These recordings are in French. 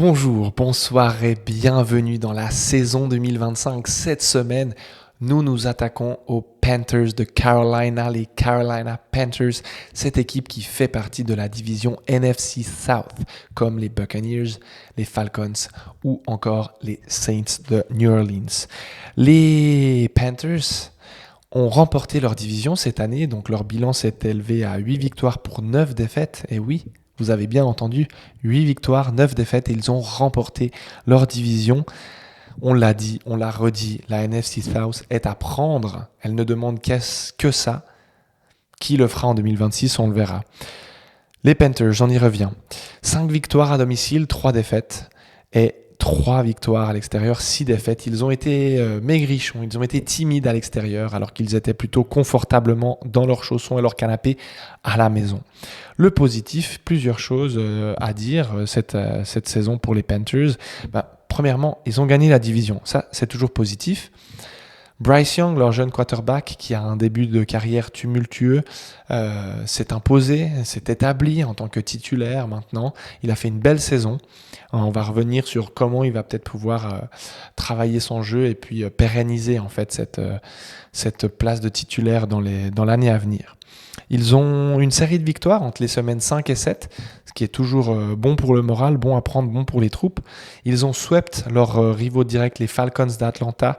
Bonjour, bonsoir et bienvenue dans la saison 2025. Cette semaine, nous nous attaquons aux Panthers de Carolina, les Carolina Panthers, cette équipe qui fait partie de la division NFC South, comme les Buccaneers, les Falcons ou encore les Saints de New Orleans. Les Panthers ont remporté leur division cette année, donc leur bilan s'est élevé à 8 victoires pour 9 défaites, et oui, vous avez bien entendu, 8 victoires, 9 défaites, et ils ont remporté leur division. On l'a dit, on l'a redit, la NFC South est à prendre. Elle ne demande que ça. Qui le fera en 2026, on le verra. Les Panthers, j'en y reviens. 5 victoires à domicile, 3 défaites. Et 3 victoires à l'extérieur, 6 défaites. Ils ont été maigrichons, ils ont été timides à l'extérieur, alors qu'ils étaient plutôt confortablement dans leurs chaussons et leur canapé à la maison. Le positif, plusieurs choses à dire cette saison pour les Panthers. Premièrement, ils ont gagné la division. Ça, c'est toujours positif. Bryce Young, leur jeune quarterback, qui a un début de carrière tumultueux, s'est imposé, s'est établi en tant que titulaire maintenant. Il a fait une belle saison. On va revenir sur comment il va peut-être pouvoir travailler son jeu et puis pérenniser en fait cette place de titulaire dans l'année à venir. Ils ont une série de victoires entre les semaines 5 et 7, ce qui est toujours bon pour le moral, bon à prendre, bon pour les troupes. Ils ont swept leurs rivaux directs, les Falcons d'Atlanta,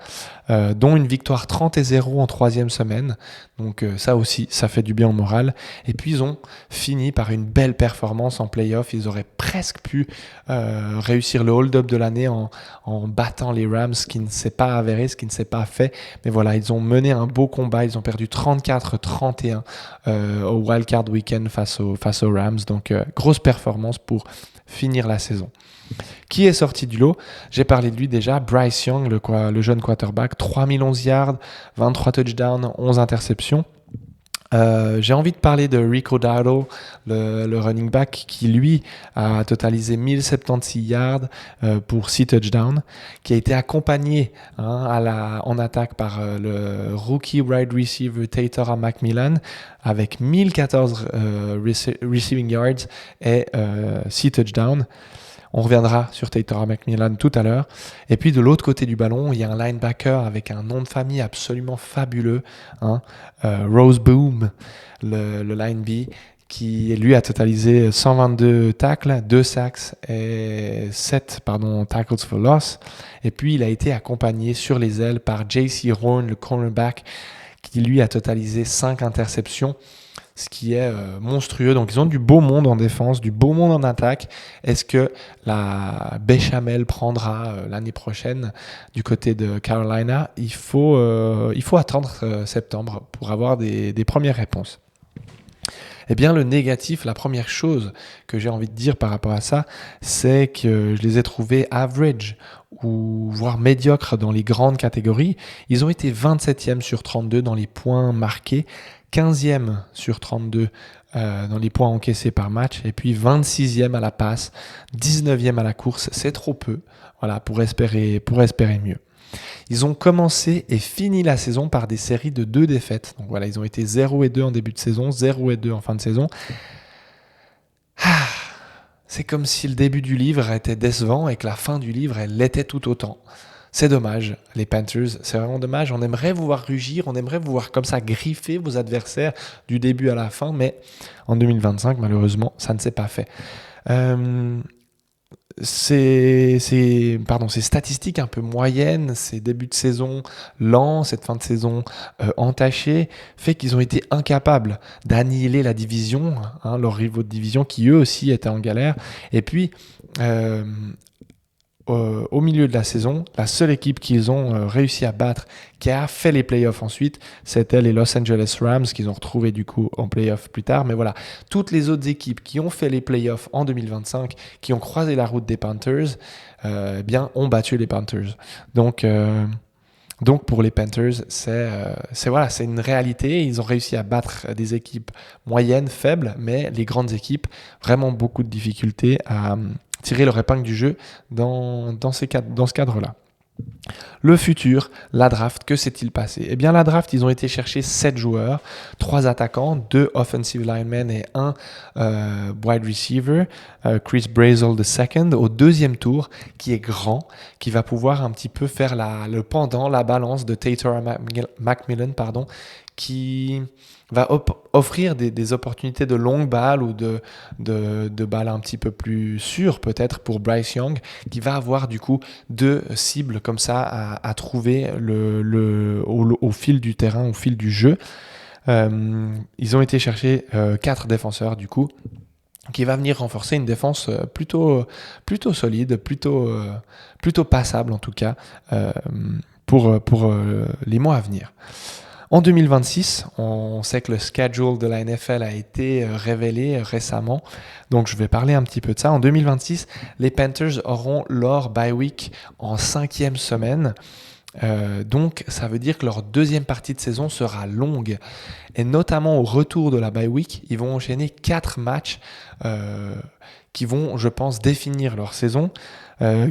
dont une victoire 30-0 en troisième semaine. Donc ça aussi, ça fait du bien au moral. Et puis ils ont fini par une belle performance en play-off. Ils auraient presque pu réussir le hold-up de l'année en battant les Rams, ce qui ne s'est pas avéré, ce qui ne s'est pas fait. Mais voilà, ils ont mené un beau combat. Ils ont perdu 34-31 au Wildcard Weekend face aux Rams. Donc grosse performance pour finir la saison. Qui est sorti du lot? J'ai parlé de lui déjà, Bryce Young, le jeune quarterback, 3011 yards, 23 touchdowns, 11 interceptions. J'ai envie de parler de Rico Dowdle, le running back, qui lui a totalisé 1076 yards pour 6 touchdowns, qui a été accompagné en attaque par le rookie wide receiver Taylor Macmillan avec 1014 receiving yards et 6 touchdowns. On reviendra sur Taylor Macmillan tout à l'heure. Et puis de l'autre côté du ballon, il y a un linebacker avec un nom de famille absolument fabuleux, Rose Boom, le line B, qui lui a totalisé 122 tacles, 2 sacks et 7 tackles for loss. Et puis il a été accompagné sur les ailes par J.C. Horn, le cornerback, qui lui a totalisé 5 interceptions, ce qui est monstrueux. Donc ils ont du beau monde en défense, du beau monde en attaque. Est-ce que la béchamel prendra l'année prochaine du côté de Carolina? Il faut attendre septembre pour avoir des premières réponses. Eh bien, le négatif, la première chose que j'ai envie de dire par rapport à ça, c'est que je les ai trouvés average ou voire médiocres dans les grandes catégories. Ils ont été 27e sur 32 dans les points marqués, 15e sur 32 dans les points encaissés par match, et puis 26e à la passe, 19e à la course. C'est trop peu, voilà, pour espérer mieux. Ils ont commencé et fini la saison par des séries de 2 défaites. Donc voilà, ils ont été 0-2 en début de saison, 0-2 en fin de saison. C'est comme si le début du livre était décevant et que la fin du livre, elle l'était tout autant. C'est dommage, les Panthers, c'est vraiment dommage. On aimerait vous voir rugir, on aimerait vous voir comme ça griffer vos adversaires du début à la fin, mais en 2025, malheureusement, ça ne s'est pas fait. Ces statistiques un peu moyennes, ces débuts de saison lents, cette fin de saison entachée, fait qu'ils ont été incapables d'annihiler la division, leurs rivaux de division qui eux aussi étaient en galère. Et puis, au milieu de la saison, la seule équipe qu'ils ont réussi à battre, qui a fait les playoffs ensuite, c'était les Los Angeles Rams, qu'ils ont retrouvés du coup en playoffs plus tard. Mais voilà, toutes les autres équipes qui ont fait les playoffs en 2025, qui ont croisé la route des Panthers, ont battu les Panthers. Donc pour les Panthers, c'est une réalité. Ils ont réussi à battre des équipes moyennes, faibles, mais les grandes équipes, vraiment beaucoup de difficultés à tirer leur épingle du jeu dans ce cadre-là. Le futur, la draft, que s'est-il passé? Eh bien, la draft, ils ont été chercher 7 joueurs, 3 attaquants, 2 offensive linemen et 1 wide receiver, Chris Brazel II, au deuxième tour, qui est grand, qui va pouvoir un petit peu faire le pendant, la balance de Taylor McMillan, qui va offrir des opportunités de longue balle ou de balles un petit peu plus sûres peut-être pour Bryce Young, qui va avoir du coup 2 cibles comme ça à trouver au fil du terrain, au fil du jeu. Ils ont été chercher 4 défenseurs du coup, qui va venir renforcer une défense plutôt solide, plutôt passable en tout cas, pour les mois à venir. En 2026, on sait que le schedule de la NFL a été révélé récemment, donc je vais parler un petit peu de ça. En 2026, les Panthers auront leur bye week en 5e semaine. Donc ça veut dire que leur deuxième partie de saison sera longue. Et notamment au retour de la bye week, ils vont enchaîner 4 matchs qui vont, je pense, définir leur saison.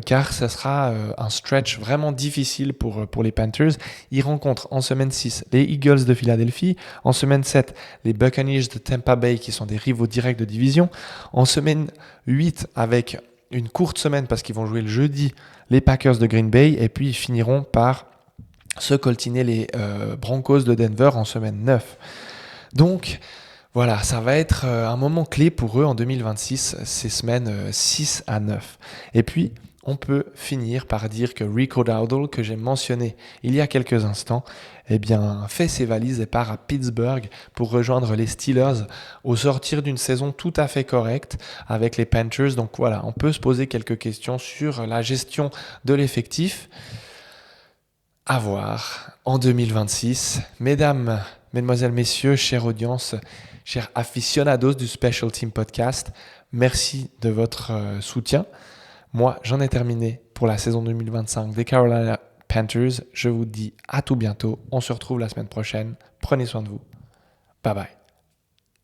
Car ce sera un stretch vraiment difficile pour les Panthers. Ils rencontrent en semaine 6 les Eagles de Philadelphie, en semaine 7 les Buccaneers de Tampa Bay qui sont des rivaux directs de division, en semaine 8 avec une courte semaine parce qu'ils vont jouer le jeudi les Packers de Green Bay et puis ils finiront par se coltiner les Broncos de Denver en semaine 9. Donc voilà, ça va être un moment clé pour eux en 2026, ces semaines 6 à 9. Et puis, on peut finir par dire que Rico Dowdle, que j'ai mentionné il y a quelques instants, eh bien, fait ses valises et part à Pittsburgh pour rejoindre les Steelers au sortir d'une saison tout à fait correcte avec les Panthers. Donc voilà, on peut se poser quelques questions sur la gestion de l'effectif. À voir en 2026. Mesdames, mesdemoiselles, messieurs, chère audience, chers aficionados du Special Team Podcast, merci de votre soutien. Moi, j'en ai terminé pour la saison 2025 des Carolina Panthers. Je vous dis à tout bientôt. On se retrouve la semaine prochaine. Prenez soin de vous. Bye bye.